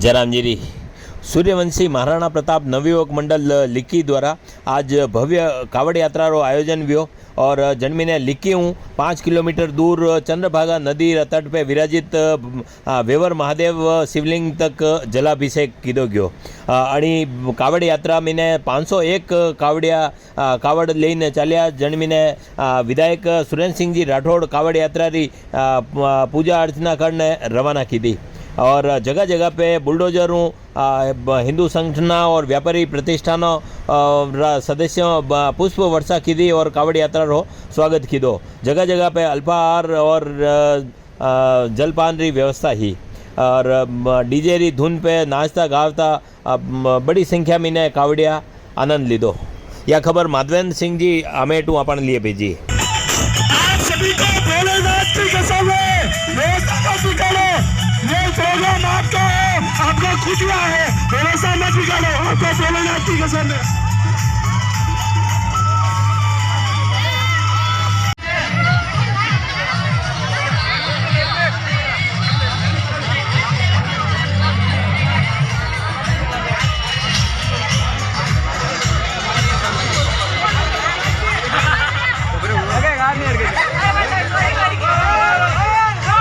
जरामजीरी सूर्यवंशी महाराणा प्रताप नवयुवक मंडल लिक्की द्वारा आज भव्य कावड़ यात्रा रो आयोजन हुआ और जन्मीने लिक्की हूँ 5 किलोमीटर दूर चंद्रभागा नदी तट पे विराजित वेवर महादेव शिवलिंग तक जलाभिषेक कीधो गयो। अणी कावड़ यात्रा मीने 501 कावड़ लईने चाल्या। जन्मीने विधायक सुरेंद्र सिंह जी राठौड़ कावड़ यात्रा री पूजा अर्चना करने रवाना कीधी और जगह जगह पे बुलडोजरों हिंदू संगठन और व्यापारी प्रतिष्ठानों सदस्यों पुष्प वर्षा कीधी और कावड़ यात्रा रो स्वागत कीधो। जगह जगह पे अल्पाहार और जलपान री व्यवस्था ही और डीजे री धुन पे नाचता गावता बड़ी संख्या में ने कावड़िया आनंद लीधो। यह खबर माधवेंद्र सिंह जी आमेटू अपन लिए भेजी। आप सभी को भोलेनाथ की कसम है, ये प्रोग्राम आपका है, आपका खुशियाँ है, भरोसा मत निकालो, आपको भोलेनाथ की कसम है।